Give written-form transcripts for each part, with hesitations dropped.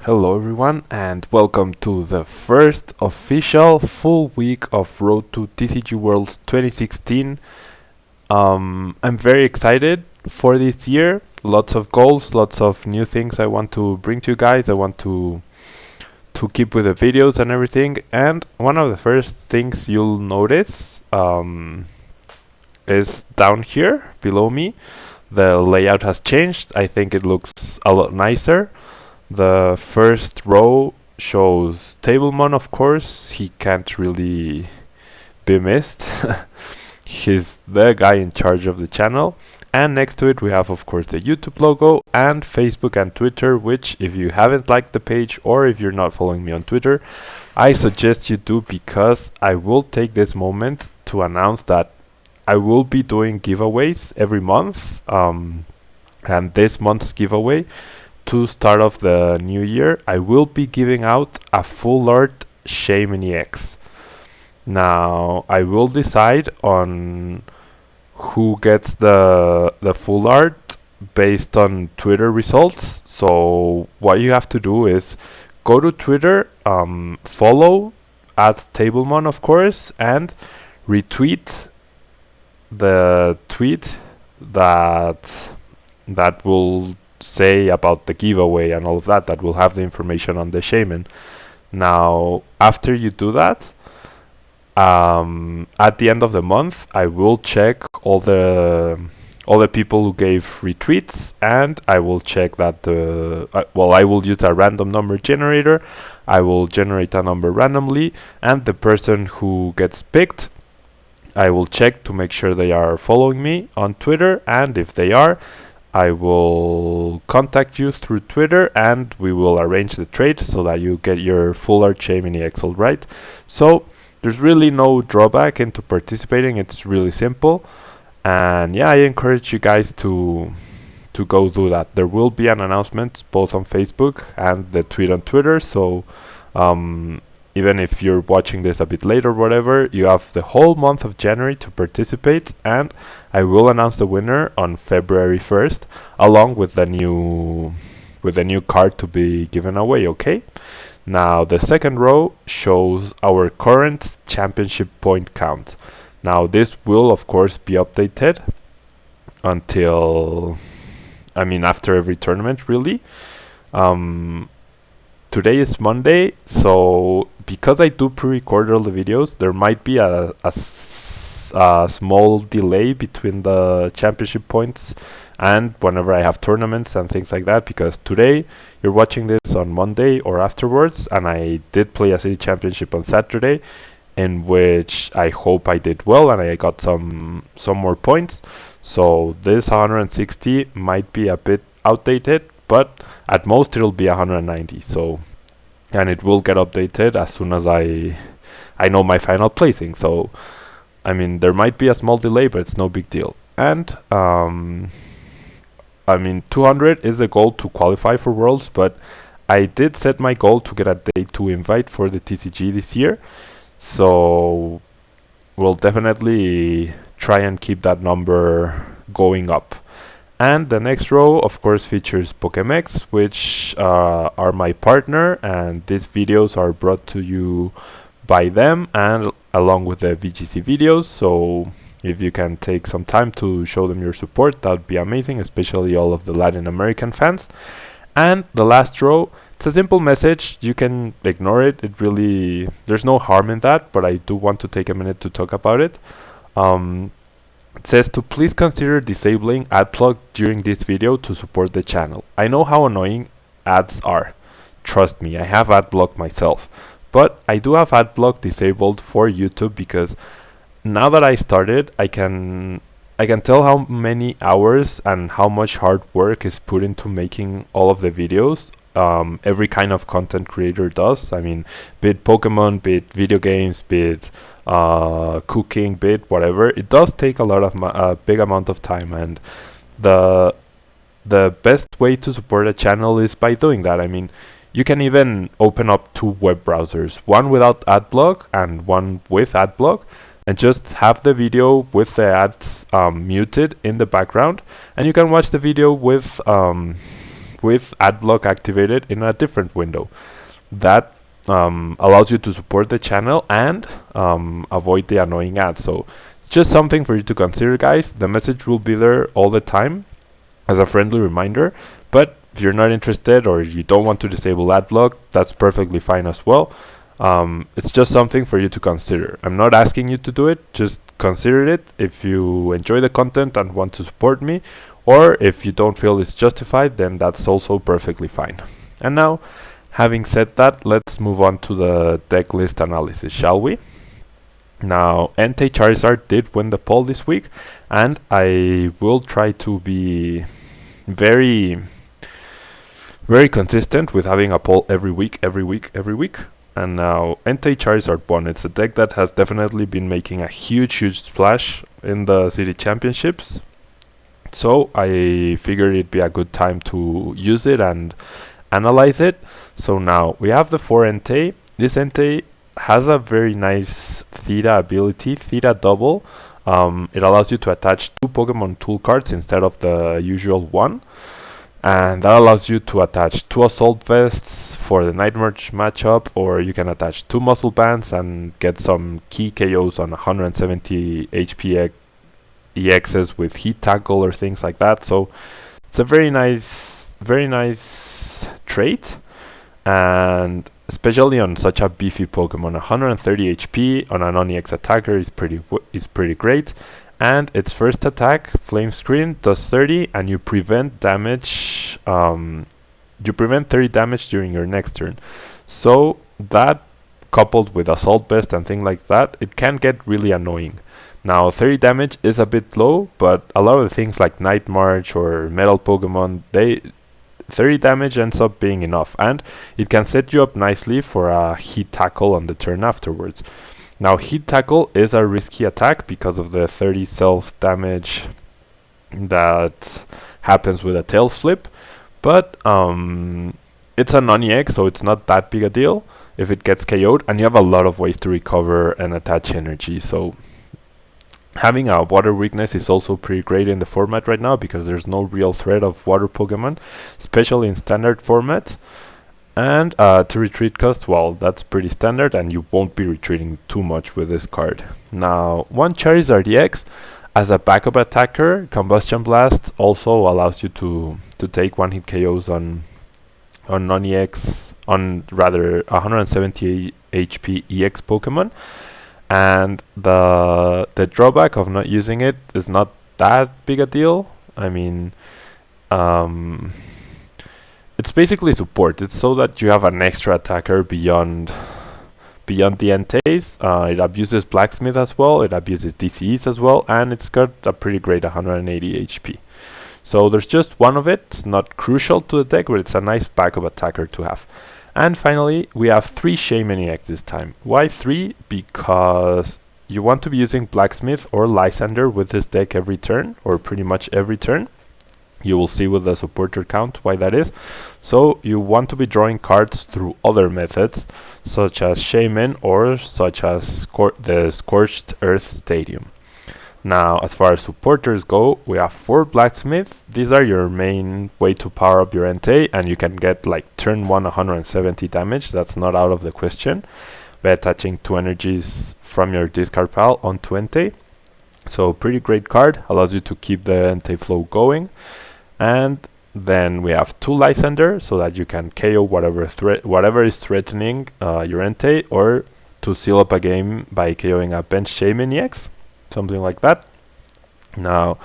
Hello everyone and welcome to the first official full week of Road to TCG Worlds 2016. I'm very excited for this year. Lots of goals, lots of new things I want to bring to you guys. I want to keep with the videos and everything. And one of the first things you'll notice is down here below me. The layout has changed. I think it looks a lot nicer. The first row shows Tablemon, of course. He can't really be missed. He's the guy in charge of the channel. And next to it we have, of course, the YouTube logo and Facebook and Twitter, which if you haven't liked the page or if you're not following me on Twitter, I suggest you do, because I will take this moment to announce that I will be doing giveaways every month. And this month's giveaway, to start off the new year, I will be giving out a full art Charizard EX. Now, I will decide on who gets the full art based on Twitter results. So what you have to do is go to Twitter, follow at Tablemon, of course, and retweet the tweet that will say about the giveaway and all of that will have the information on the shaman. Now, after you do that, at the end of the month, I will check all the people who gave retweets, and I will check that I will use a random number generator. I will generate a number randomly, and the person who gets picked, I will check to make sure they are following me on Twitter, and if they are, I will contact you through Twitter and we will arrange the trade so that you get your full art Charizard EX, right? So there's really no drawback into participating. It's really simple. And yeah, I encourage you guys to go do that. There will be an announcement both on Facebook and the tweet on Twitter. So even if you're watching this a bit later or whatever, you have the whole month of January to participate, and I will announce the winner on February 1st, along with the new card to be given away, okay? Now, the second row shows our current championship point count. Now, this will, of course, be updated until, after every tournament, really. Today is Monday, so because I do pre-record all the videos, there might be a small delay between the championship points and whenever I have tournaments and things like that, because today you're watching this on Monday or afterwards, and I did play a city championship on Saturday, in which I hope I did well and I got some more points. So this 160 might be a bit outdated, but at most it'll be 190. So, and it will get updated as soon as I know my final placing. So, there might be a small delay, but it's no big deal. And 200 is the goal to qualify for Worlds, but I did set my goal to get a day 2 invite for the TCG this year. So we'll definitely try and keep that number going up. And the next row, of course, features Pokemex, which are my partner, and these videos are brought to you by them and along with the VGC videos. So if you can take some time to show them your support, that would be amazing, especially all of the Latin American fans. And the last row, it's a simple message. You can ignore it. There's no harm in that, but I do want to take a minute to talk about it. It says to please consider disabling adblock during this video to support the channel. I know how annoying ads are. Trust me, I have adblock myself. But I do have adblock disabled for YouTube because now that I started, I can tell how many hours and how much hard work is put into making all of the videos. Every kind of content creator does. Be it Pokemon, be it video games, be it cooking, bit, whatever. It does take a lot of big amount of time, and the best way to support a channel is by doing that. You can even open up 2 web browsers, one without adblock and one with adblock, and just have the video with the ads muted in the background, and you can watch the video with with ad block activated in a different window. That allows you to support the channel and avoid the annoying ads. So it's just something for you to consider, guys. The message will be there all the time as a friendly reminder, but if you're not interested or you don't want to disable ad block, that's perfectly fine as well. It's just something for you to consider. I'm not asking you to do it, just consider it if you enjoy the content and want to support me, or if you don't feel it's justified, then that's also perfectly fine. And now, having said that, let's move on to the deck list analysis, shall we? Now, Entei Charizard did win the poll this week, and I will try to be very consistent with having a poll every week. And now Entei Charizard won. It's a deck that has definitely been making a huge splash in the city championships. So I figured it'd be a good time to use it and analyze it. So now we have the 4 Entei. This Entei has a very nice Theta ability, Theta Double. It allows you to attach 2 Pokemon tool cards instead of the usual 1. And that allows you to attach 2 Assault Vests for the Night Merge matchup, or you can attach 2 Muscle Bands and get some key KOs on 170 HP EXs with Heat Tackle or things like that. So it's a very nice trait, and especially on such a beefy Pokemon. 130 HP on a non-EX attacker is pretty great. And its first attack, Flame Screen, does 30, and you prevent damage. You prevent 30 damage during your next turn. So that, coupled with Assault Vest and things like that, it can get really annoying. Now, 30 damage is a bit low, but a lot of the things like Night March or Metal Pokemon, 30 damage ends up being enough, and it can set you up nicely for a Heat Tackle on the turn afterwards. Now, Heat Tackle is a risky attack because of the 30 self-damage that happens with a Tails Flip, but it's a non-EX, so it's not that big a deal if it gets KO'd, and you have a lot of ways to recover and attach energy. So having a water weakness is also pretty great in the format right now because there's no real threat of water Pokemon, especially in standard format. And to retreat cost, well, that's pretty standard, and you won't be retreating too much with this card. Now, 1 Charizard EX, as a backup attacker, Combustion Blast also allows you to take 1-hit KOs on non-EX, on rather 170 HP EX Pokemon. And the drawback of not using it is not that big a deal. I mean, it's basically support. It's so that you have an extra attacker beyond the Enteis. It abuses Blacksmith as well, it abuses DCEs as well, and it's got a pretty great 180 HP. So there's just one of it. It's not crucial to the deck, but it's a nice backup attacker to have. And finally, we have 3 Shaman EX this time. Why 3? Because you want to be using Blacksmith or Lysander with this deck every turn, or pretty much every turn. You will see with the supporter count why that is. So you want to be drawing cards through other methods, such as Shaman or such as the Scorched Earth Stadium. Now, as far as supporters go, we have 4 Blacksmiths. These are your main way to power up your Entei, and you can get like turn 1 170 damage. That's not out of the question by attaching 2 energies from your discard pile onto Entei. So pretty great card, allows you to keep the Entei flow going. And then we have 2 Lysander, so that you can KO whatever is threatening your Entei, or to seal up a game by KOing a bench Shaman EX, something like that. Now,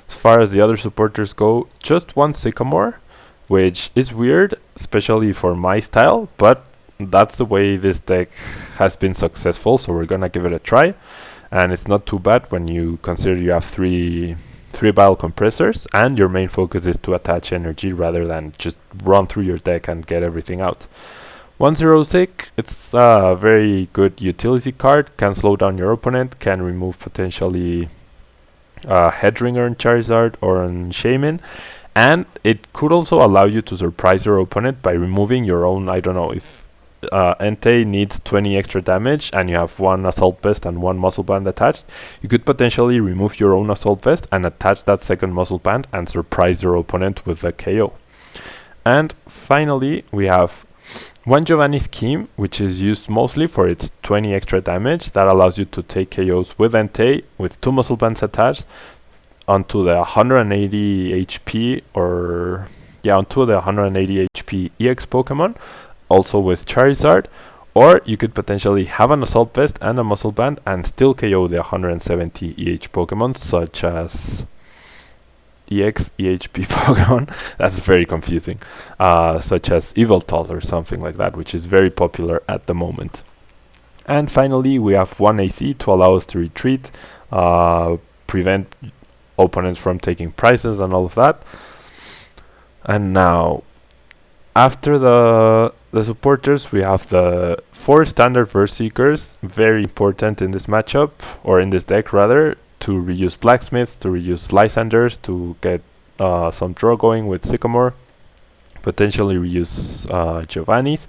as far as the other supporters go, just 1 Sycamore, which is weird, especially for my style, but that's the way this deck has been successful, so we're gonna give it a try. And it's not too bad when you consider you have 3 Bile Compressors, and your main focus is to attach energy rather than just run through your deck and get everything out. 1-0-6, it's a very good utility card, can slow down your opponent, can remove potentially Headringer on Charizard or on Shaman, and it could also allow you to surprise your opponent by removing your own, I don't know, if Entei needs 20 extra damage and you have 1 Assault Vest and 1 Muscle Band attached, you could potentially remove your own Assault Vest and attach that second Muscle Band and surprise your opponent with a KO. And finally, we have one Giovanni scheme, which is used mostly for its 20 extra damage that allows you to take KOs with Entei with 2 muscle bands attached onto the 180 HP onto the 180 HP EX Pokemon, also with Charizard. Or you could potentially have an Assault Vest and a Muscle Band and still KO the 170 EH Pokemon, such as EX, EHP Pokemon. That's very confusing. Such as Yveltal or something like that, which is very popular at the moment. And finally, we have 1 AC to allow us to retreat, prevent opponents from taking prizes and all of that. And now, after the supporters, we have the 4 standard Verse Seekers, very important in this matchup, or in this deck rather, to reuse Blacksmiths, to reuse Lysanders, to get some draw going with Sycamore, potentially reuse Giovanni's.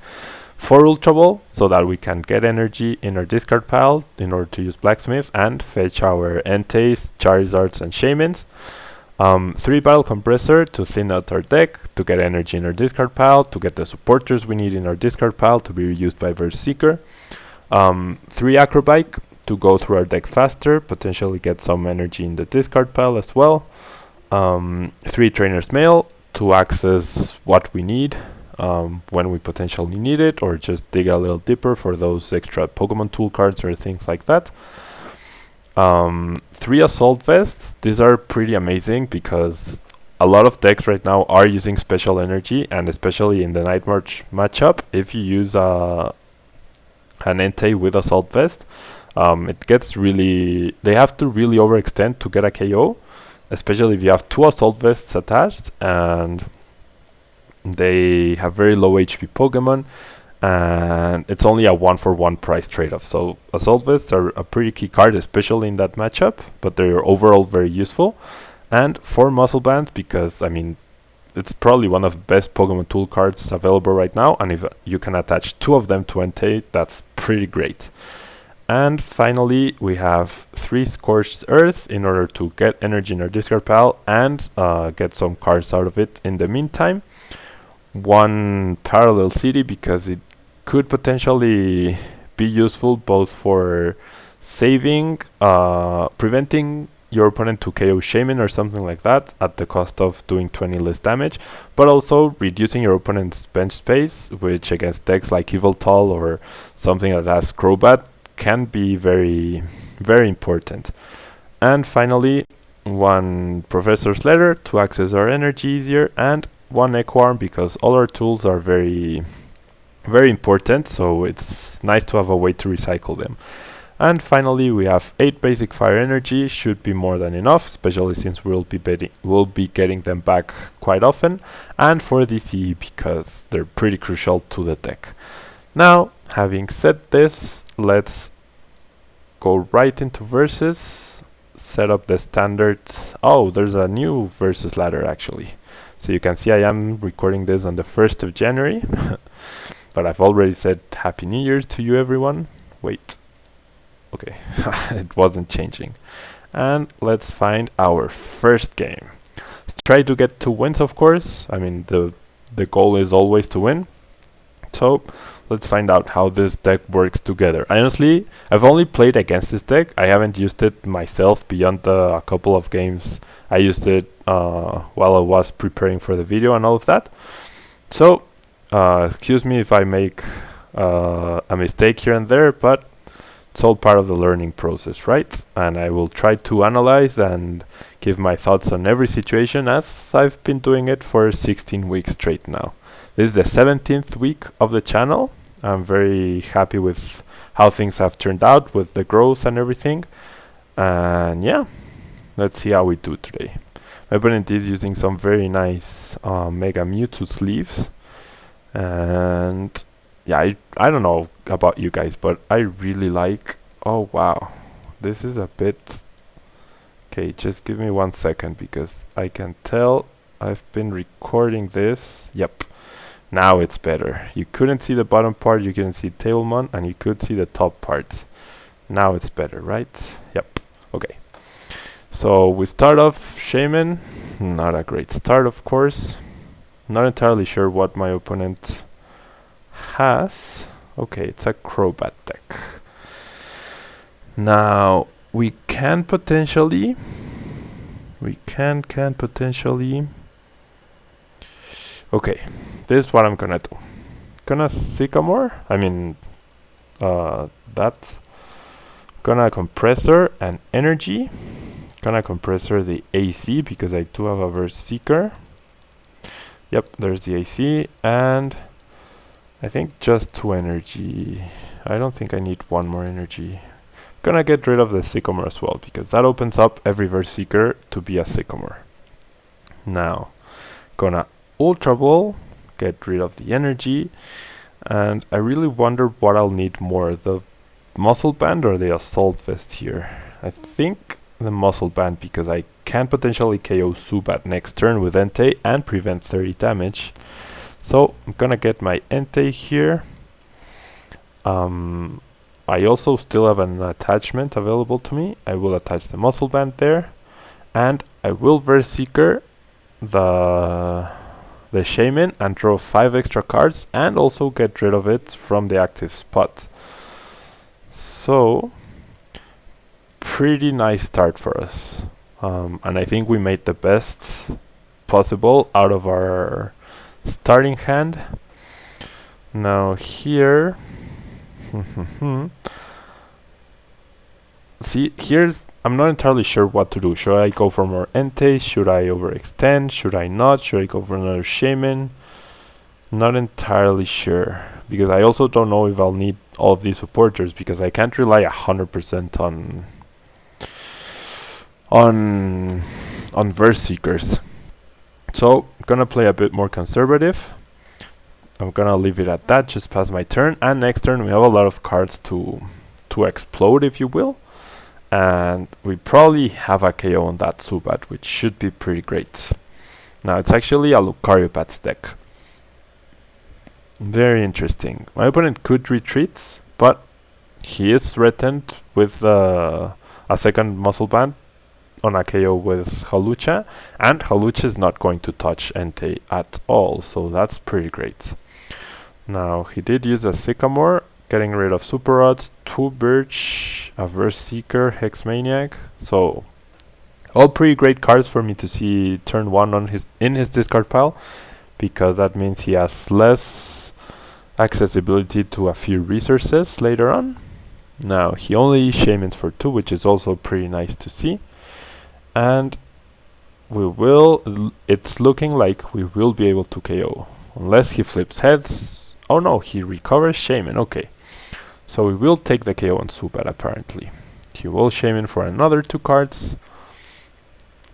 4 Ultra Ball, so that we can get energy in our discard pile in order to use Blacksmiths and fetch our Enteis, Charizards and Shaymins. 3 Battle Compressor to thin out our deck, to get energy in our discard pile, to get the supporters we need in our discard pile to be reused by Verse Seeker. 3 Acrobike to go through our deck faster, potentially get some energy in the discard pile as well. 3 Trainer's Mail to access what we need when we potentially need it, or just dig a little deeper for those extra Pokemon tool cards or things like that. 3 Assault Vests. These are pretty amazing because a lot of decks right now are using special energy, and especially in the Night March matchup, if you use an Entei with Assault Vest, it gets really... they have to really overextend to get a KO, especially if you have 2 Assault Vests attached and they have very low HP Pokemon, and it's only a 1-for-1 price trade-off. So Assault Vests are a pretty key card, especially in that matchup, but they're overall very useful. And 4 Muscle Bands, because I mean it's probably one of the best Pokemon tool cards available right now, and if you can attach 2 of them to Entei, that's pretty great. And finally, we have 3 Scorched Earth in order to get energy in our discard pile and get some cards out of it in the meantime. 1 Parallel City, because it could potentially be useful both for saving, preventing your opponent to KO Shaymin or something like that at the cost of doing 20 less damage, but also reducing your opponent's bench space, which against decks like Yveltal or something that has Crobat can be very, very important. And finally, 1 Professor's Letter to access our energy easier, and 1 Echo Arm, because all our tools are very, very important, so it's nice to have a way to recycle them. And finally, we have 8 basic fire energy, should be more than enough, especially since we'll be getting them back quite often, and 4 DC, because they're pretty crucial to the deck. Now, having said this, let's go right into versus, set up the standard. Oh, there's a new versus ladder actually. So you can see I am recording this on the 1st of January, but I've already said Happy New Year to you everyone. Wait, okay, it wasn't changing. And let's find our first game. Let's try to get 2 wins, of course. I mean, the goal is always to win. So let's find out how this deck works together. Honestly, I've only played against this deck. I haven't used it myself beyond a couple of games I used it while I was preparing for the video and all of that. So, excuse me if I make a mistake here and there, but it's all part of the learning process, right? And I will try to analyze and give my thoughts on every situation, as I've been doing it for 16 weeks straight now. This is the 17th week of the channel. I'm very happy with how things have turned out, with the growth and everything. And yeah, let's see how we do today. My opponent is using some very nice Mega Mewtwo sleeves. And yeah, I don't know about you guys, but I really like... Oh wow, this is a bit... Okay, just give me 1 second, because I can tell I've been recording this. Yep. Now it's better. You couldn't see the bottom part, you couldn't see Tablemon, and you could see the top part. Now it's better, right? Yep. Okay. So we start off Shaymin. Not a great start, of course. Not entirely sure what my opponent has. Okay, it's a Crobat deck. Now we can potentially okay, this is what I'm gonna do. Gonna Sycamore, that. Gonna Compressor and Energy. Gonna Compressor the AC because I do have a Verse Seeker. Yep, there's the AC, and I think just 2 energy. I don't think I need 1 more energy. Gonna get rid of the Sycamore as well because that opens up every Verse Seeker to be a Sycamore. Now, gonna Ultra Ball, get rid of the energy, and I really wonder what I'll need more, the Muscle Band or the Assault Vest here. I think the Muscle Band because I can potentially KO Zubat next turn with Entei and prevent 30 damage. So I'm gonna get my Entei here. I also still have an attachment available to me. I will attach the Muscle Band there, and I will Verse Seeker the Shaman and draw 5 extra cards and also get rid of it from the active spot. So pretty nice start for us, and I think we made the best possible out of our starting hand. Now here see, here's I'm not entirely sure what to do. Should I go for more Entei? Should I overextend? Should I not? Should I go for another Shaman? Not entirely sure, because I also don't know if I'll need all of these supporters, because I can't rely 100% on Verse Seekers. So I'm gonna play a bit more conservative. I'm gonna leave it at that, just pass my turn, and next turn we have a lot of cards to explode, if you will. And we probably have a KO on that Zubat, which should be pretty great. Now it's actually a Lucario deck. Very interesting. My opponent could retreat, but he is threatened with a second Muscle Band on a KO with Hawlucha, and Hawlucha is not going to touch Entei at all, so that's pretty great. Now he did use a Sycamore, getting rid of Super Rods, 2 Birch, a Verse Seeker, Hex Maniac. So all pretty great cards for me to see turn 1 on in his discard pile, because that means he has less accessibility to a few resources later on. Now he only Shamans for 2, which is also pretty nice to see. And it's looking like we will be able to KO, unless he flips heads. Oh no, he recovers Shaman, okay. So we will take the KO on Zubat apparently. He will Shaman for another 2 cards.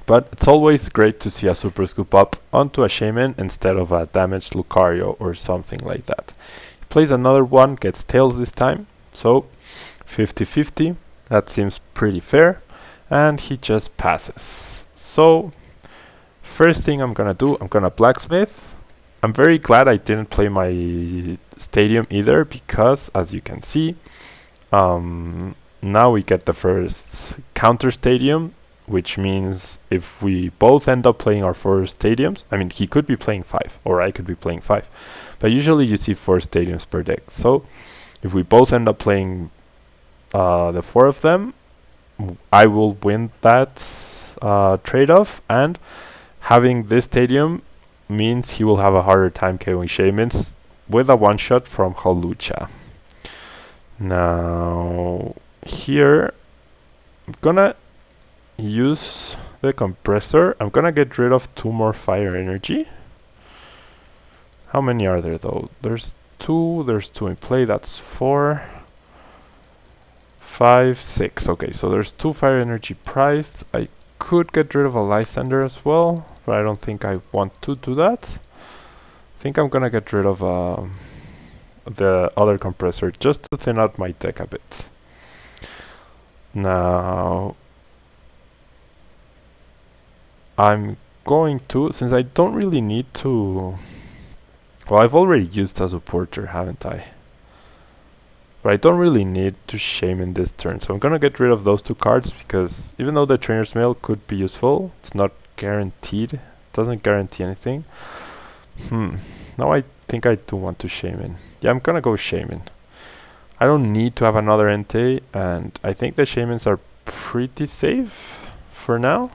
But it's always great to see a Super Scoop up onto a Shaman instead of a damaged Lucario or something like that. He plays another one, gets Tails this time. So 50-50, that seems pretty fair. And he just passes. So first thing I'm gonna do, I'm gonna Blacksmith. I'm very glad I didn't play my Stadium either, because as you can see, now we get the first counter Stadium, which means if we both end up playing our 4 stadiums, I mean, he could be playing 5 or I could be playing 5, but usually you see 4 stadiums per deck. So if we both end up playing the 4 of them, I will win that trade-off, and having this stadium means he will have a harder time KOing Shamans with a one-shot from Hawlucha. Now here I'm gonna use the Compressor. I'm gonna get rid of 2 more Fire Energy. How many are there though? There's 2 in play, that's 4, 5, 6. Okay, so there's 2 Fire Energy priced. I could get rid of a Lysander as well, but I don't think I want to do that. I think I'm gonna get rid of the other Compressor just to thin out my deck a bit. Now I'm going to, since I don't really need to, well, I've already used a supporter, haven't I? But I don't really need to Shaman this turn, so I'm gonna get rid of those 2 cards, because even though the Trainer's Mail could be useful, it's not guaranteed. It doesn't guarantee anything. Now I think I do want to Shaman. Yeah, I'm gonna go Shaman. I don't need to have another Entei, and I think the Shamans are pretty safe for now.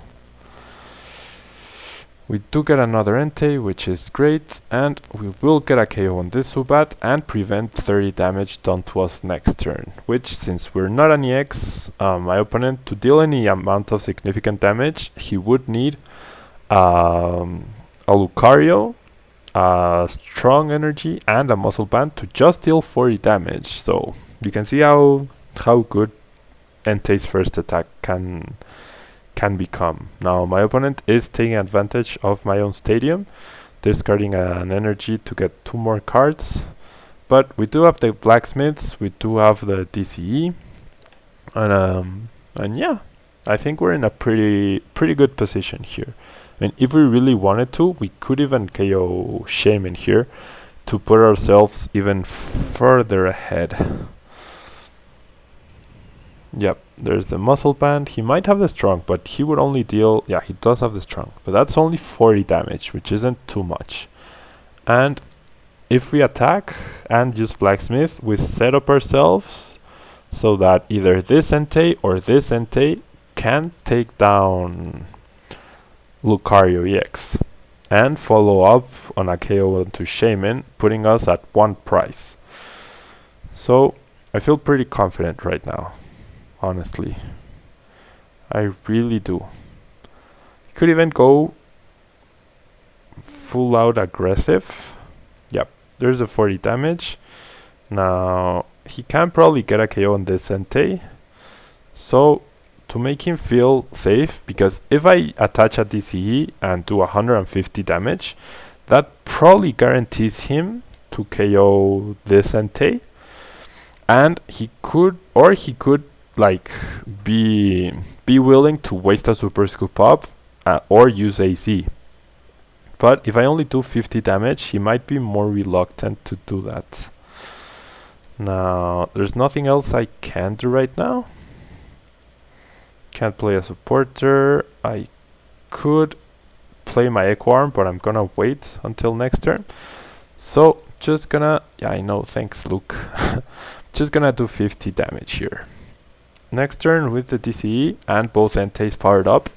We do get another Entei, which is great, and we will get a KO on this Zubat and prevent 30 damage done to us next turn, which, since we're not an EX, my opponent, to deal any amount of significant damage, he would need a Lucario, a strong energy, and a muscle band to just deal 40 damage. So you can see how good Entei's first attack can become. Now my opponent is taking advantage of my own stadium, discarding an energy to get 2 more cards. But we do have the Blacksmiths, we do have the DCE, and yeah, I think we're in a pretty good position here. I mean, if we really wanted to, we could even KO Shaman here to put ourselves even further ahead. Yep, there's the muscle band. He might have the strong, but he would only deal... Yeah, he does have the strong, but that's only 40 damage, which isn't too much. And if we attack and use Blacksmith, we set up ourselves so that either this Entei or this Entei can take down Lucario EX and follow up on a KO onto Shaman, putting us at 1 price. So I feel pretty confident right now. Honestly, I really do. Could even go full out aggressive. Yep, there's a 40 damage. Now he can probably get a KO on this Entei. So to make him feel safe, because if I attach a DCE and do 150 damage, that probably guarantees him to KO this Entei. And he could like be willing to waste a super scoop up or use AC. But if I only do 50 damage, he might be more reluctant to do that. Now there's nothing else I can do right now. Can't play a supporter. I could play my Echo Arm, but I'm gonna wait until next turn. So just gonna... Yeah, I know, thanks Luke. Just gonna do 50 damage here. Next turn with the DCE and both Enteis powered up,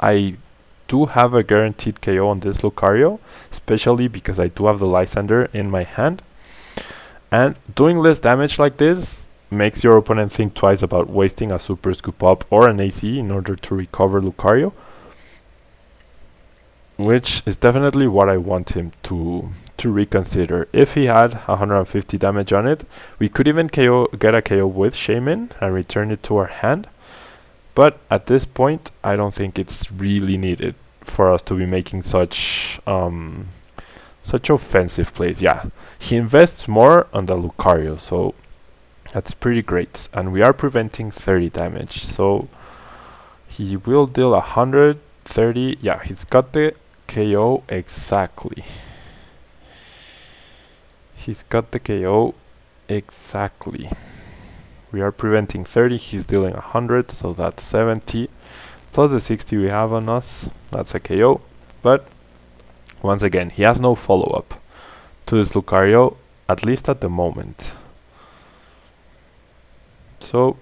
I do have a guaranteed KO on this Lucario, especially because I do have the Lysander in my hand. And doing less damage like this makes your opponent think twice about wasting a Super Scoop Up or an AC in order to recover Lucario, which is definitely what I want him to reconsider. If he had 150 damage on it, we could even get a KO with Shaman and return it to our hand. But at this point, I don't think it's really needed for us to be making such offensive plays. Yeah, he invests more on the Lucario, so that's pretty great. And we are preventing 30 damage, so he will deal 130. Yeah, he's got the KO exactly. He's got the KO exactly. We are preventing 30, he's dealing 100, so that's 70. Plus the 60 we have on us, that's a KO. But once again, he has no follow-up to this Lucario, at least at the moment. So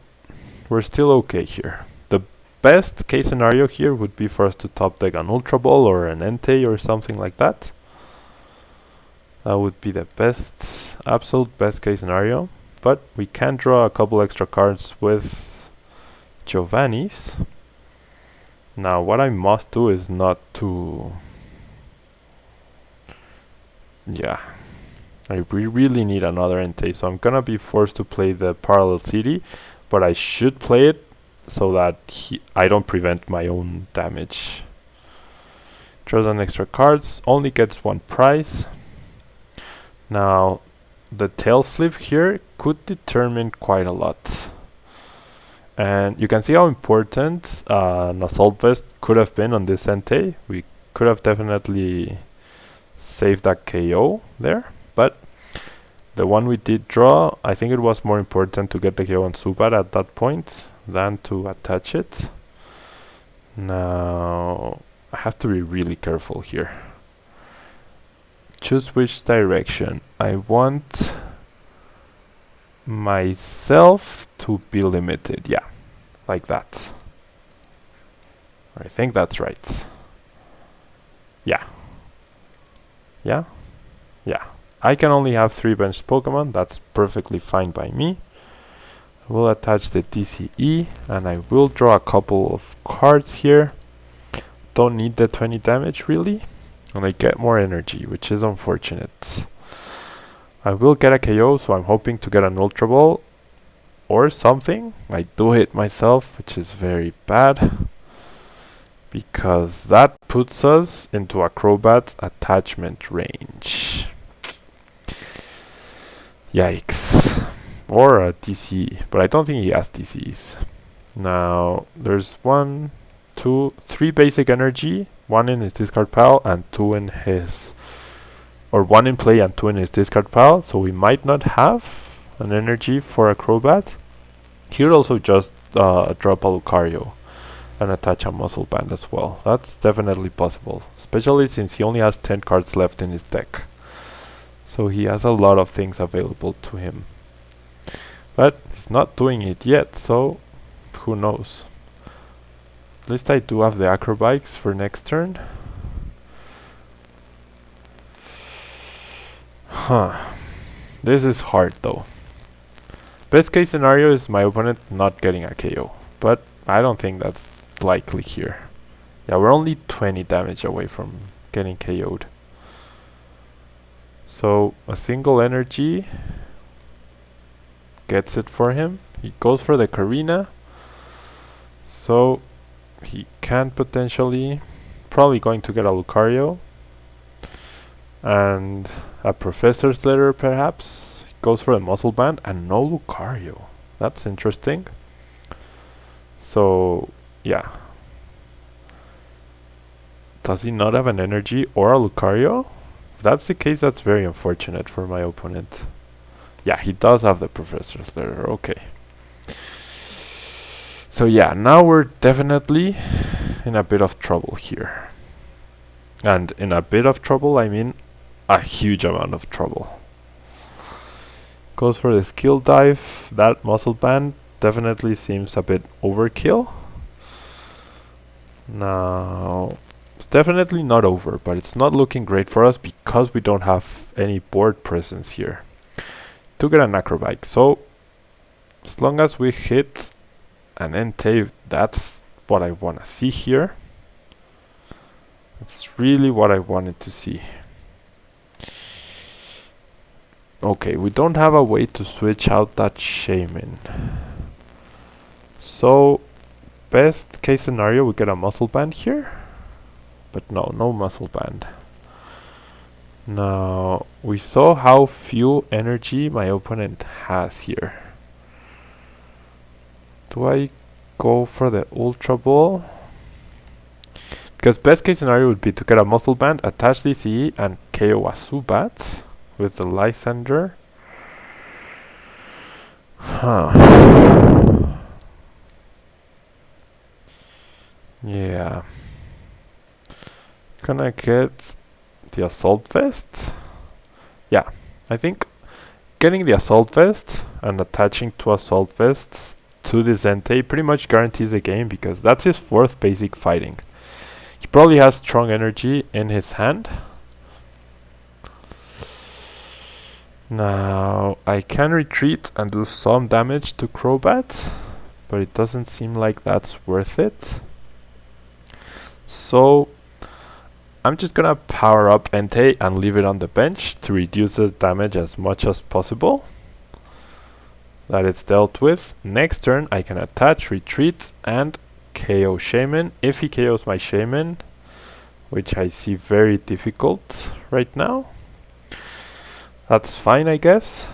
we're still okay here. The best case scenario here would be for us to top deck an Ultra Ball or an Entei or something like that. That would be the best, absolute best case scenario. But we can draw a couple extra cards with Giovanni's. Now what I must do is not to... Yeah, I really need another Entei, so I'm gonna be forced to play the Parallel City, but I should play it so that I don't prevent my own damage. Draws on extra cards, only gets 1 prize. Now the tail flip here could determine quite a lot. And you can see how important an Assault Vest could have been on this Entei. We could have definitely saved that KO there, but the one we did draw, I think it was more important to get the KO on Zubat at that point than to attach it. Now I have to be really careful here. Choose which direction. I want myself to be limited. Yeah, like that. I think that's right. Yeah. Yeah? Yeah. I can only have 3 benched Pokemon. That's perfectly fine by me. I will attach the TCE and I will draw a couple of cards here. Don't need the 20 damage really. And I get more energy, which is unfortunate. I will get a KO, so I'm hoping to get an Ultra Ball or something. I do hit myself, which is very bad, because that puts us into a Crobat attachment range. Yikes. Or a TCE, but I don't think he has TCEs. Now, there's 1, 2, 3 basic energy, 1 in his discard pile and 2 in his... or 1 in play and 2 in his discard pile, so we might not have an energy for a Crobat. He would also just drop a Lucario and attach a Muscle Band as well. That's definitely possible, especially since he only has 10 cards left in his deck. So he has a lot of things available to him. But he's not doing it yet, so who knows. At least I do have the Acrobikes for next turn. Huh. This is hard though. Best case scenario is my opponent not getting a KO, but I don't think that's likely here. Yeah, we're only 20 damage away from getting KO'd. So a single energy gets it for him. He goes for the Karina, so he can potentially, probably going to get a Lucario and a Professor's Letter perhaps. He goes for a Muscle Band and no Lucario. That's interesting. So yeah, does he not have an energy or a Lucario? If that's the case, that's very unfortunate for my opponent. Yeah, he does have the Professor's Letter, okay. So yeah, now we're definitely in a bit of trouble here. And in a bit of trouble, I mean a huge amount of trouble. Goes for the Skill Dive. That Muscle Band definitely seems a bit overkill. Now, it's definitely not over, but it's not looking great for us because we don't have any board presence here to get an Acrobike. So as long as we hit an Entei, that's what I want to see here. It's really what I wanted to see. Okay, we don't have a way to switch out that Shaman. So best case scenario, we get a Muscle Band here. But no Muscle Band. Now, we saw how few energy my opponent has here. Do I go for the Ultra Ball? Because best case scenario would be to get a Muscle Band, attach DCE, and KO a Zubat with the Lysander. Huh. Yeah. Gonna get the Assault Vest. Yeah, I think getting the Assault Vest and attaching 2 Assault Vests to this Entei pretty much guarantees the game, because that's his 4th basic fighting. He probably has strong energy in his hand. Now I can retreat and do some damage to Crobat, but it doesn't seem like that's worth it. So I'm just gonna power up Entei and leave it on the bench to reduce the damage as much as possible that it's dealt with. Next turn I can attach, retreat, and KO Shaman. If he KOs my Shaman, which I see very difficult right now, that's fine, I guess.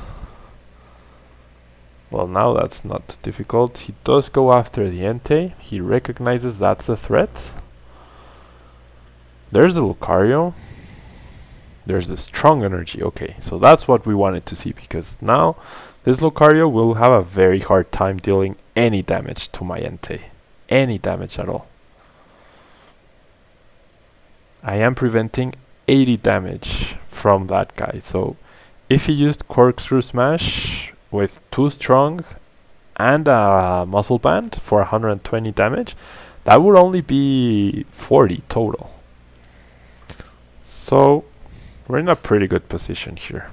Well, now that's not difficult. He does go after the Entei. He recognizes that's a threat. There's the Lucario. There's the strong energy. Okay, so that's what we wanted to see, because now this Lucario will have a very hard time dealing any damage to my Entei. Any damage at all. I am preventing 80 damage from that guy. So if he used Corkscrew Smash with 2 strong and a muscle band for 120 damage, that would only be 40 total. So we're in a pretty good position here.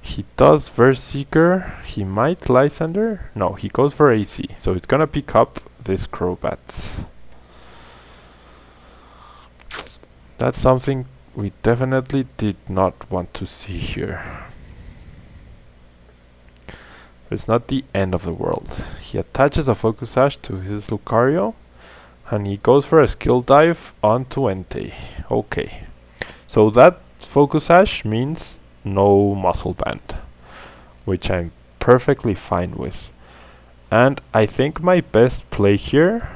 He does Verse Seeker. He might Lysander. No, he goes for AC. So it's gonna pick up this Crobat. That's something we definitely did not want to see here. It's not the end of the world. He attaches a Focus Sash to his Lucario, and he goes for a Skill Dive onto Entei. Okay. So that Focus Sash means no Muscle Band, which I'm perfectly fine with. And I think my best play here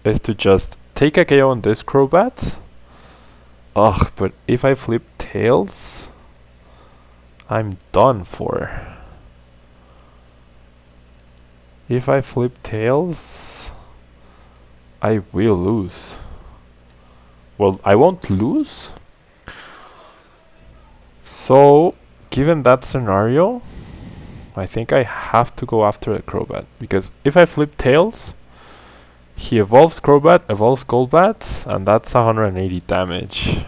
is to just take a KO on this Crobat. Ugh, but if I flip Tails, I'm done for. If I flip Tails, I will lose. Well, I won't lose. So, given that scenario, I think I have to go after the Crobat. Because if I flip Tails, he evolves Crobat, evolves Golbat, and that's 180 damage.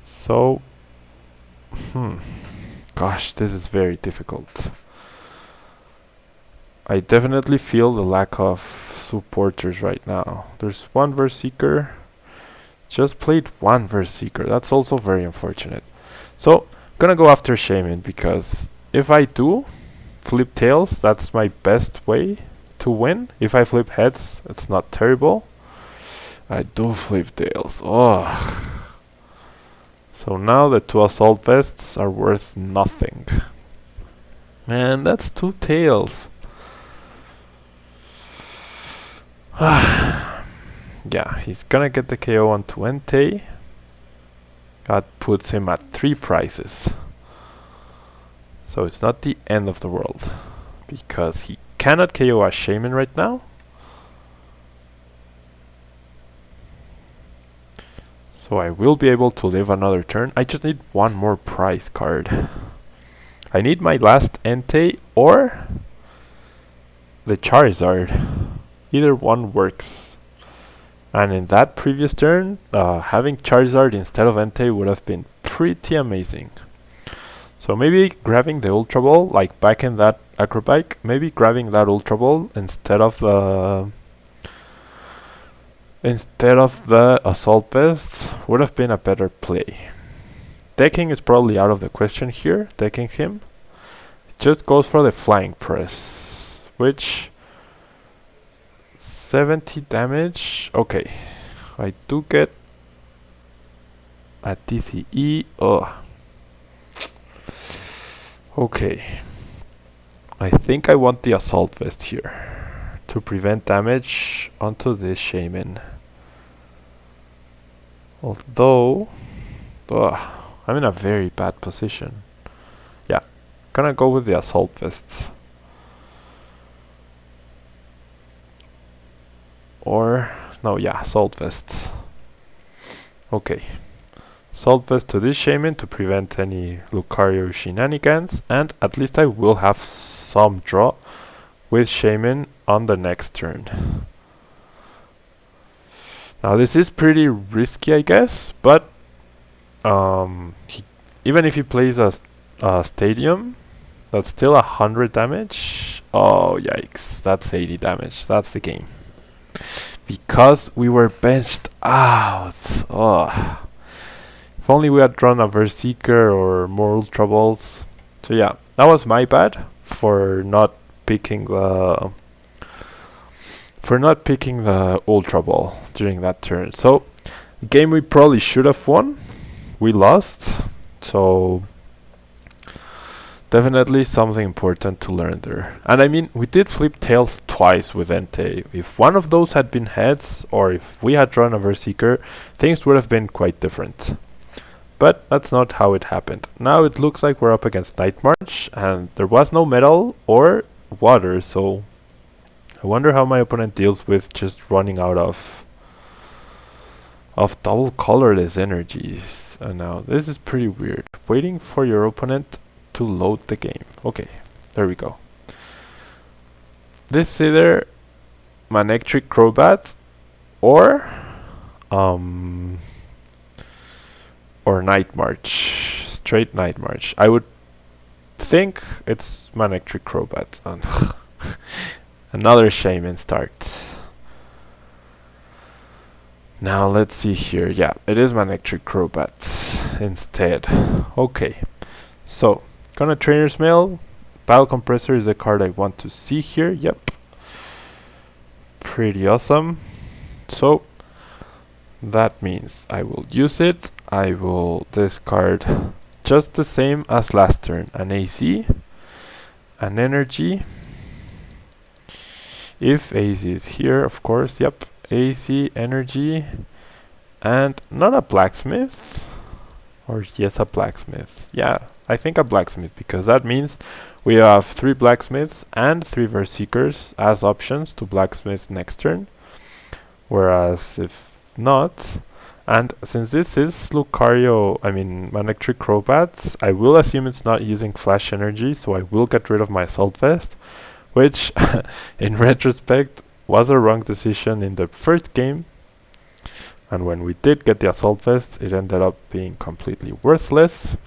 So, gosh, this is very difficult. I definitely feel the lack of supporters right now. There's one Verse Seeker. Just played one Verse Seeker. That's also very unfortunate. So, gonna go after Shaman, because if I do flip Tails, that's my best way to win. If I flip Heads, it's not terrible. I do flip Tails. Oh. So now the 2 Assault Vests are worth nothing. Man, that's 2 Tails. Yeah, he's gonna get the KO onto Entei. That puts him at 3 prizes. So it's not the end of the world, because he cannot KO a Shaman right now. So I will be able to live another turn. I just need one more prize card. I need my last Entei or the Charizard. Either one works. And in that previous turn, having Charizard instead of Entei would have been pretty amazing. So maybe grabbing the Ultra Ball, like back in that Acrobike, maybe grabbing that Ultra Ball instead of the Assault Vest would have been a better play. Decking is probably out of the question here, decking him. It just goes for the Flying Press, which 70 damage. Okay, I do get a DCE. Oh. Okay, I think I want the Assault Vest here to prevent damage onto this Shaman. Although, I'm in a very bad position. Yeah, gonna go with the Assault Vest. Or, no, yeah, Assault Vest. Okay. Assault Vest to this Shaman to prevent any Lucario shenanigans, and at least I will have some draw with Shaman on the next turn. Now this is pretty risky, I guess, but even if he plays a Stadium, that's still 100 damage. Oh yikes, that's 80 damage. That's the game. Because we were benched out. Oh. If only we had drawn a Verse Seeker or more Ultra Balls. So yeah, that was my bad for not picking the Ultra Ball during that turn. So the game we probably should have won, we lost. So definitely something important to learn there. And I mean, we did flip Tails twice with Entei. If one of those had been Heads, or if we had drawn a Verse Seeker, things would have been quite different. But that's not how it happened. Now it looks like we're up against Night March, and there was no metal or water, so I wonder how my opponent deals with just running out of of double colorless energies. And now this is pretty weird. Waiting for your opponent to load the game. Okay, there we go. This is either Manectric Crobat or Night March. Straight Night March. I would think it's Manectric Crobat. Another Shaman start. Now let's see here. Yeah, it is Manectric Crobat instead. Okay, so gonna Trainer's Mail. Battle Compressor is the card I want to see here. Yep, pretty awesome. So that means I will use it. I will discard just the same as last turn. An AC, an Energy. If AC is here, of course. Yep. AC, Energy, and not a Blacksmith, or yes, a Blacksmith. Yeah, I think a Blacksmith, because that means we have 3 Blacksmiths and 3 Verseekers as options to Blacksmith next turn, whereas if not, and since this is Manectric Crobats, I will assume it's not using Flash Energy, so I will get rid of my Assault Vest, which in retrospect was a wrong decision in the first game, and when we did get the Assault Vest, it ended up being completely worthless.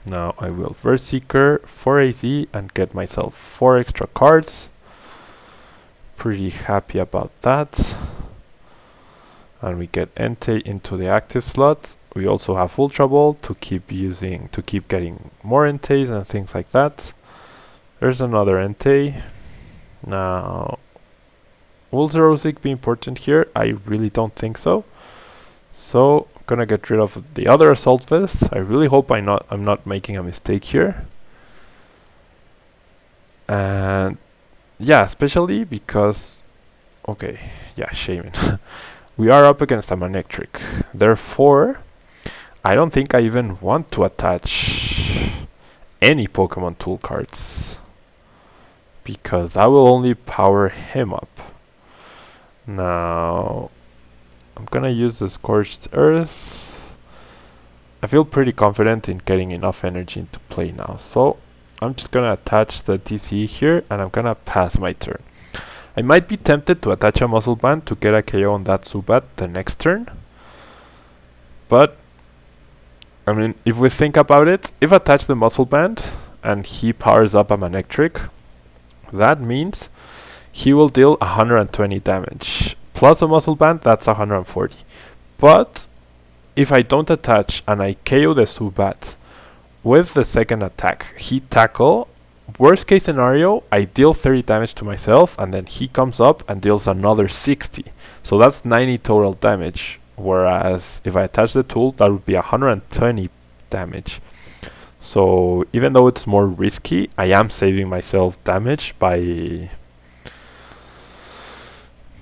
Now I will Verseeker for AZ and get myself 4 extra cards. Pretty happy about that. And we get Entei into the active slot. We also have Ultra Ball to keep getting more Enteis and things like that. There's another Entei. Now, will Zerosic be important here? I really don't think so. So I'm gonna get rid of the other Assault Vest. I really hope I'm not making a mistake here. And yeah, especially because Shaman. We are up against a Manectric. Therefore, I don't think I even want to attach any Pokemon tool cards, because I will only power him up. Now, I'm gonna use the Scorched Earth. I feel pretty confident in getting enough energy into play now, so I'm just gonna attach the TCE here, and I'm gonna pass my turn. I might be tempted to attach a Muscle Band to get a KO on that Zubat the next turn, but I mean, if we think about it, if I attach the Muscle Band and he powers up a Manectric, that means he will deal 120 damage. Plus a Muscle Band, that's 140. But if I don't attach and I KO the Zubat with the second attack, Heat Tackle, worst case scenario, I deal 30 damage to myself, and then he comes up and deals another 60. So that's 90 total damage. Whereas if I attach the tool, that would be 120 damage. So even though it's more risky, I am saving myself damage by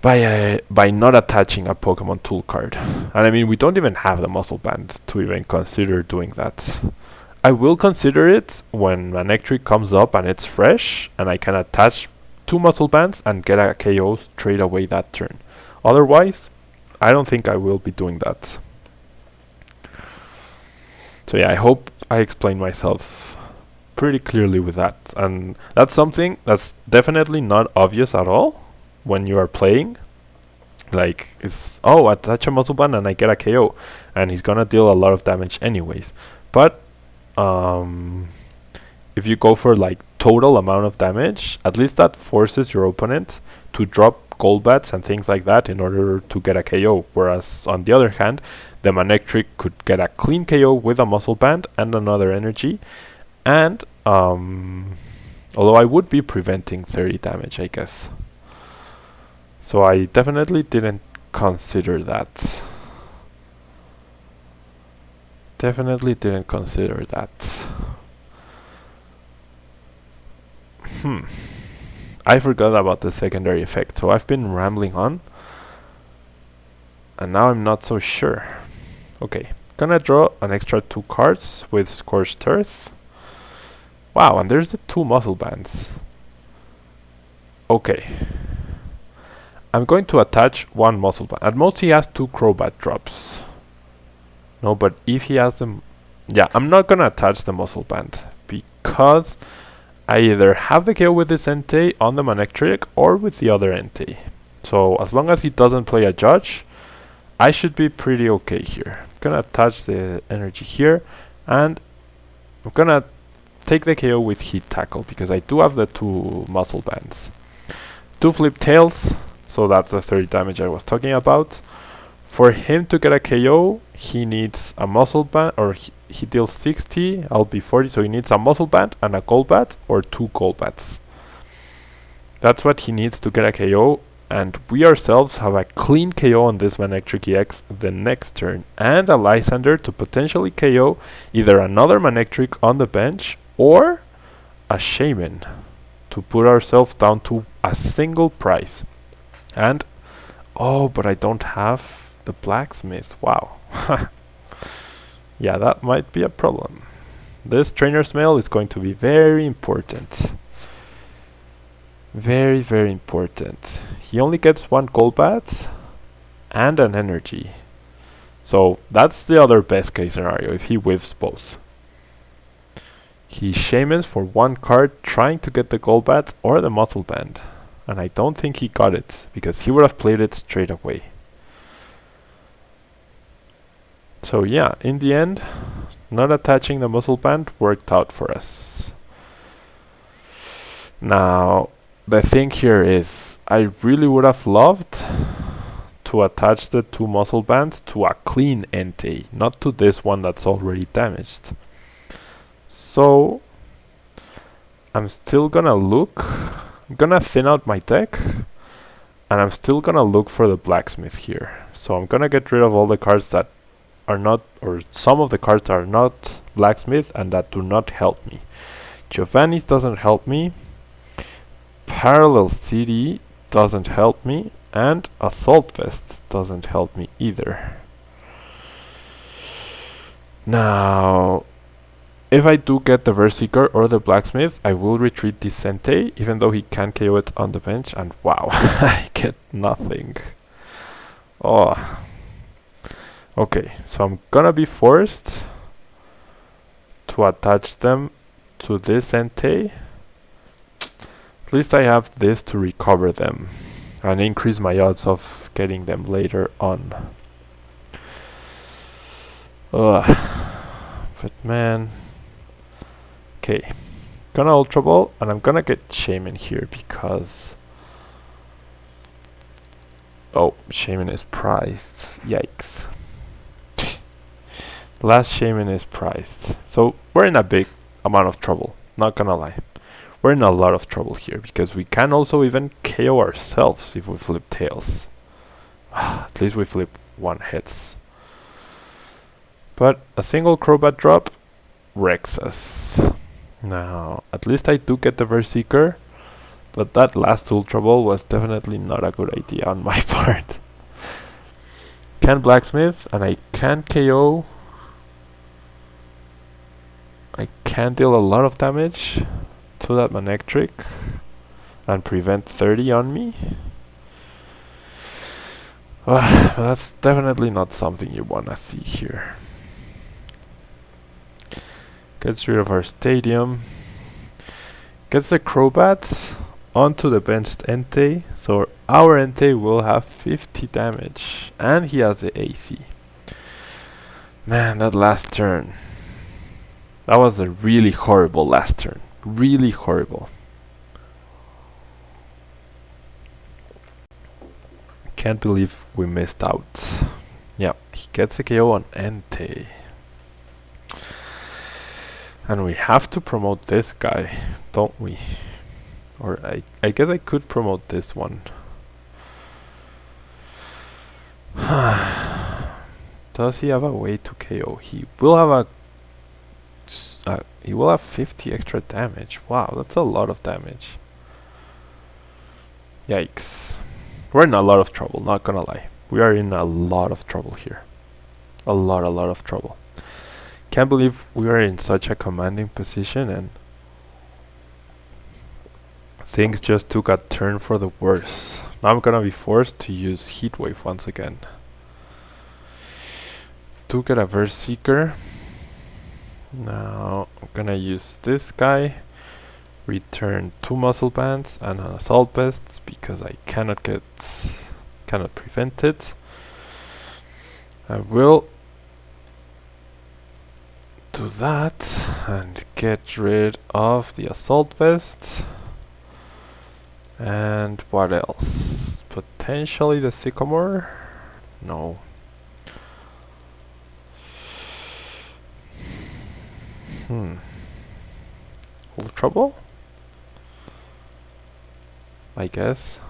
not attaching a Pokemon tool card. And I mean, we don't even have the Muscle Band to even consider doing that. I will consider it when Manectric comes up and it's fresh, and I can attach 2 Muscle Bands and get a KO straight away that turn. Otherwise, I don't think I will be doing that. So yeah, I hope I explained myself pretty clearly with that. And that's something that's definitely not obvious at all when you are playing. Like, it's, oh, attach a Muscle Band and I get a KO, and he's gonna deal a lot of damage anyways. But if you go for like total amount of damage, at least that forces your opponent to drop Golbats and things like that in order to get a KO. Whereas on the other hand, the Manectric could get a clean KO with a Muscle Band and another energy. And although I would be preventing 30 damage, I guess. So I definitely didn't consider that. Definitely didn't consider that. I forgot about the secondary effect, so I've been rambling on, and now I'm not so sure. Okay, gonna draw an extra 2 cards with Scorched Earth. Wow, and there's the 2 Muscle Bands. Okay. I'm going to attach one muscle band. At most he has 2 Crobat drops. No, but if he has them... Yeah, I'm not gonna attach the muscle band because I either have the KO with this Entei on the Manectric or with the other Entei. So as long as he doesn't play a Judge, I should be pretty okay here. I'm gonna attach the energy here, and I'm gonna take the KO with Heat Tackle because I do have the 2 muscle bands. 2 Flip Tails, so that's the 30 damage I was talking about. For him to get a KO, he needs a muscle band, or he deals 60, I'll be 40, so he needs a muscle band and a Golbat, or 2 Golbats. That's what he needs to get a KO, and we ourselves have a clean KO on this Manectric EX the next turn, and a Lysander to potentially KO either another Manectric on the bench, or a Shaman, to put ourselves down to a single price. And, oh, but I don't have the Blacksmith. Wow. Yeah, that might be a problem. This Trainer's Mail is going to be very important. Very, very important. He only gets 1 Golbat and an energy. So that's the other best case scenario if he whiffs both. He Shamans for 1 card trying to get the Golbat or the Muscle Band. And I don't think he got it because he would have played it straight away. So yeah, in the end, not attaching the muscle band worked out for us. Now, the thing here is, I really would have loved to attach the 2 muscle bands to a clean Entei, not to this one that's already damaged. So, I'm still gonna look, I'm gonna thin out my deck, and I'm still gonna look for the Blacksmith here. So I'm gonna get rid of all the cards that are not, or some of the cards that are not Blacksmith and that do not help me. Giovanni's doesn't help me, Parallel City doesn't help me, and Assault Vest doesn't help me either. Now, if I do get the Verseeker or the Blacksmith, I will retreat the Entei, even though he can KO it on the bench, and wow, I get nothing. Oh. Okay, so I'm gonna be forced to attach them to this Entei. At least I have this to recover them and increase my odds of getting them later on. Ugh. But man. Okay. Gonna Ultra Ball, and I'm gonna get Shaman here because... Oh, Shaman is prized. Yikes. Last Shaman is prized. So we're in a big amount of trouble, not gonna lie. We're in a lot of trouble here because we can also even KO ourselves if we flip tails. At least we flip 1 hits. But a single Crobat drop wrecks us. Now, at least I do get the Verseeker, but that last Ultra Ball was definitely not a good idea on my part. Can Blacksmith, and I can KO. I can deal a lot of damage to that Manectric and prevent 30 on me. That's definitely not something you wanna see here. Gets rid of our Stadium. Gets the Crobat onto the benched Entei, so our Entei will have 50 damage, and he has the AC. Man, that last turn. That was a really horrible last turn. Really horrible. Can't believe we missed out. Yeah, he gets a KO on Entei. And we have to promote this guy, don't we? Or I guess I could promote this one. Does he have a way to KO? He will have he will have 50 extra damage. Wow, that's a lot of damage. Yikes. We're in a lot of trouble, not gonna lie. We are in a lot of trouble here. A lot of trouble. Can't believe we are in such a commanding position and Things just took a turn for the worse. Now I'm gonna be forced to use Heatwave once again. To get a Verse Seeker. Now I'm gonna use this guy. Return 2 Muscle Bands and an Assault Vest because I cannot prevent it. I will do that and get rid of the Assault Vest. And what else? Potentially the Sycamore? No. Ultra Ball? I guess.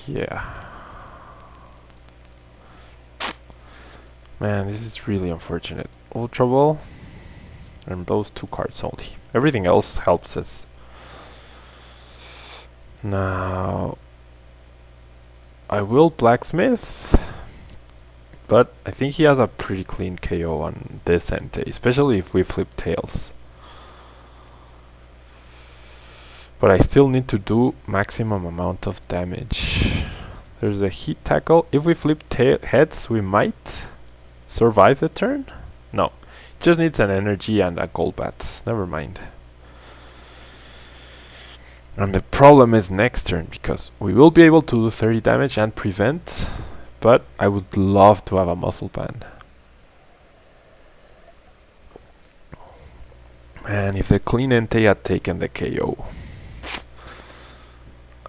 Yeah. Man, this is really unfortunate. Ultra Ball and those 2 cards only. Everything else helps us. Now I will Blacksmith, but I think he has a pretty clean KO on this Entei, especially if we flip tails. But I still need to do maximum amount of damage. There's a Heat Tackle. If we flip heads, we might survive the turn. No, just needs an energy and a Golbat. Never mind. And the problem is next turn, because we will be able to do 30 damage and prevent, but I would love to have a Muscle Band. Man, if the clean Entei had taken the KO.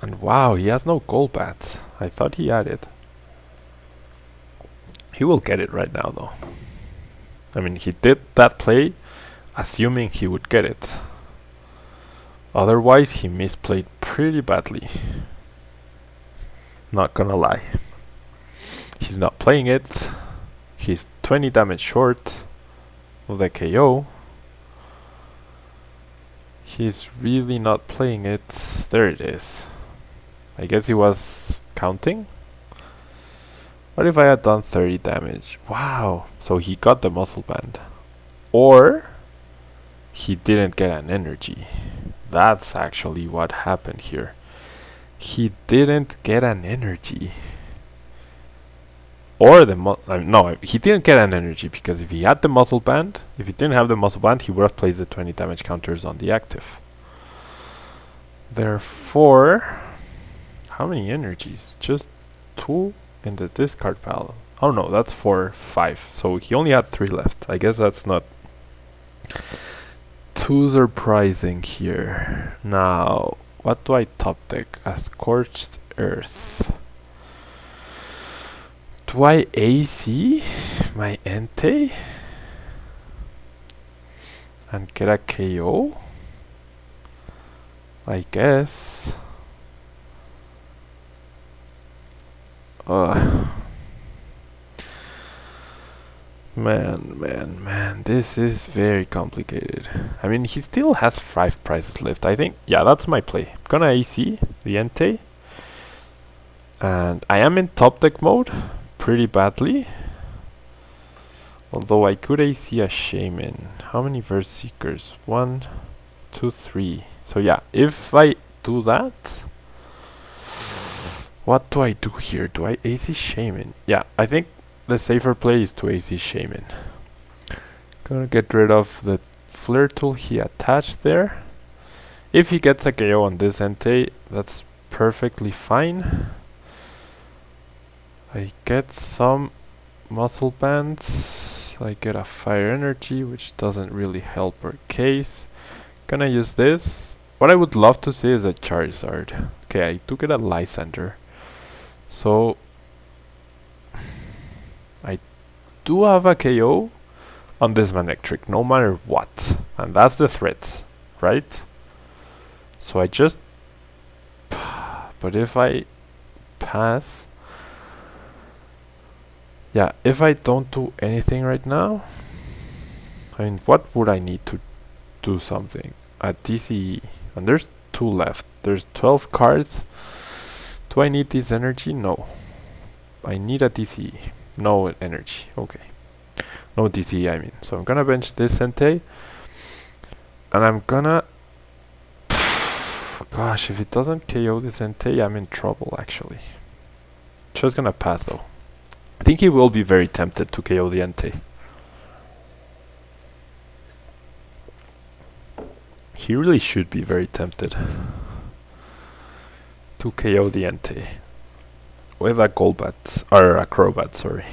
And wow, he has no Golbat. I thought he had it. He will get it right now though. I mean, he did that play assuming he would get it. Otherwise, he misplayed pretty badly. Not gonna lie. He's not playing it. He's 20 damage short of the KO. He's really not playing it. There it is. I guess he was counting. What if I had done 30 damage? Wow. So he got the Muscle Band. Or he didn't get an energy. That's actually what happened here. He didn't get an energy. Or the no, he didn't get an energy because if he had the Muscle Band, if he didn't have the Muscle Band, he would have placed the 20 damage counters on the active. Therefore, how many energies? Just 2 in the discard pile. Oh no, that's 4, 5. So he only had 3 left. I guess that's not too surprising here. Now, what do I top deck? A Scorched Earth. Do I AC my Entei and get a KO? I guess. Man, this is very complicated. I mean, he still has 5 prizes left. I think, yeah, that's my play. I'm gonna AC the Entei. And I am in top deck mode pretty badly. Although I could AC a Shaman. How many Verse Seekers? 1, 2, 3. So yeah, if I do that, what do I do here? Do I AC Shaman? Yeah, I think the safer play is to AC Shaman. Gonna get rid of the Flare tool he attached there. If he gets a KO on this Entei, that's perfectly fine. I get some Muscle Bands. I get a Fire Energy, which doesn't really help our case. Gonna use this. What I would love to see is a Charizard. Okay, I do get a Lysander. So I do have a KO on this Manectric, no matter what. And that's the threat, right? So I just... But if I pass... Yeah, if I don't do anything right now... I mean, what would I need to do something? A DCE. And there's 2 left. There's 12 cards. Do I need this energy? No. I need a DCE. No energy. Okay. No DCE, I mean. So I'm gonna bench this Entei. And I'm gonna... Gosh, if it doesn't KO this Entei, I'm in trouble actually. Just gonna pass though. I think he will be very tempted to KO the Entei. He really should be very tempted to KO the Entei with a Golbat, or a Crobat, sorry.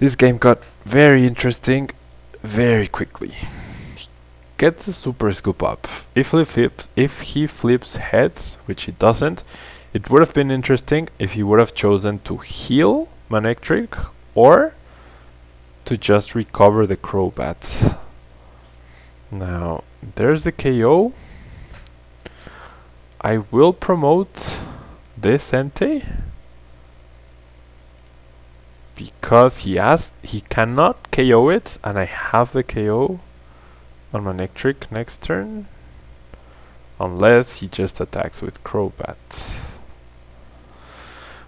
This game got very interesting very quickly. Gets the Super Scoop up. If he flips heads, which he doesn't, it would have been interesting if he would have chosen to heal Manectric or to just recover the Crobat. Now, there's the KO. I will promote this Entei because he cannot KO it, and I have the KO on Manectric next turn, unless he just attacks with Crobat.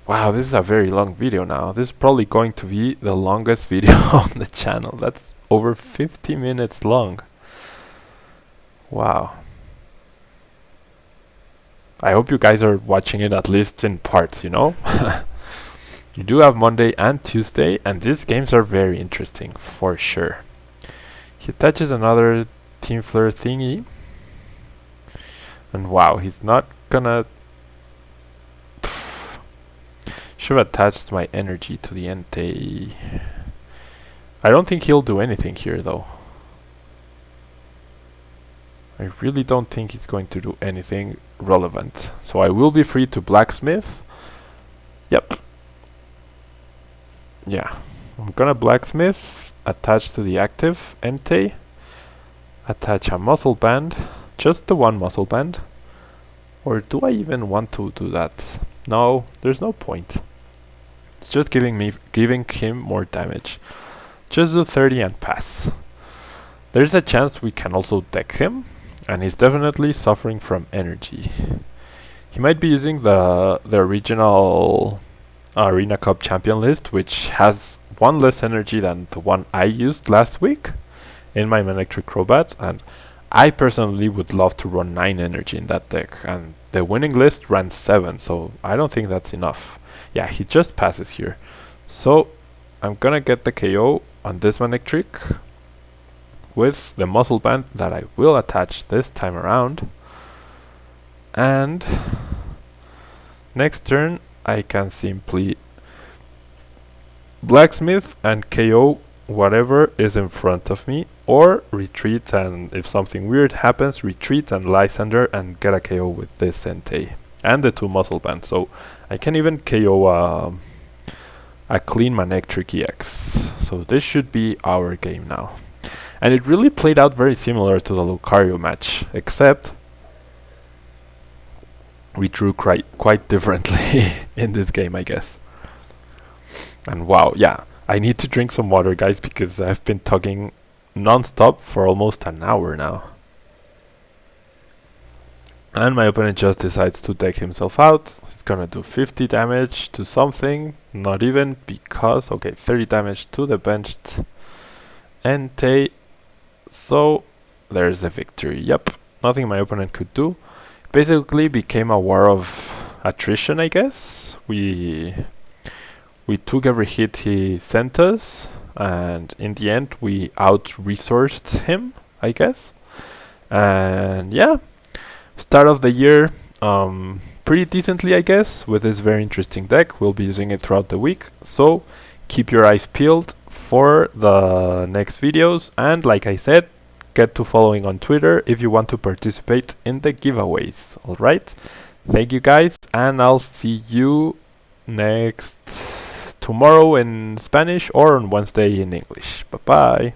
Wow, this is a very long video now. This is probably going to be the longest video on the channel. That's over 50 minutes long. Wow. I hope you guys are watching it at least in parts, you know? You do have Monday and Tuesday, and these games are very interesting, for sure. He attaches another Team Flare thingy. And wow, he's not gonna... Should have attached my energy to the Entei. I don't think he'll do anything here, though. I really don't think he's going to do anything relevant. So I will be free to Blacksmith. Yep. Yeah. I'm gonna Blacksmith, attach to the active Entei, attach a muscle band, just the one muscle band. Or do I even want to do that? No, there's no point. It's just giving him more damage. Just do 30 and pass. There's a chance we can also deck him, and he's definitely suffering from energy. He might be using the original Arena Cup champion list, which has one less energy than the one I used last week in my Manectric Crobat, and I personally would love to run 9 energy in that deck, and the winning list ran 7, so I don't think that's enough. Yeah, he just passes here. So I'm gonna get the KO on this Manectric with the muscle band that I will attach this time around. And next turn I can simply Blacksmith and KO whatever is in front of me, or retreat, and if something weird happens, retreat and Lysander and get a KO with this Entei and the 2 muscle bands. So I can even KO a clean Manectric EX. So this should be our game now. And it really played out very similar to the Lucario match, except we drew quite differently in this game, I guess. And wow, yeah, I need to drink some water, guys, because I've been talking non-stop for almost an hour now. And my opponent just decides to deck himself out. He's gonna do 50 damage to something, not even, because, okay, 30 damage to the benched Entei. So there's a victory. Yep, nothing my opponent could do. Basically became a war of attrition, I guess. We took every hit he sent us, and in the end we out-resourced him, I guess. And yeah, start of the year pretty decently, I guess, with this very interesting deck. We'll be using it throughout the week, so keep your eyes peeled for the next videos, and like I said, get to following on Twitter if you want to participate in the giveaways. Alright, thank you guys, and I'll see you tomorrow in Spanish or on Wednesday in English. Bye bye.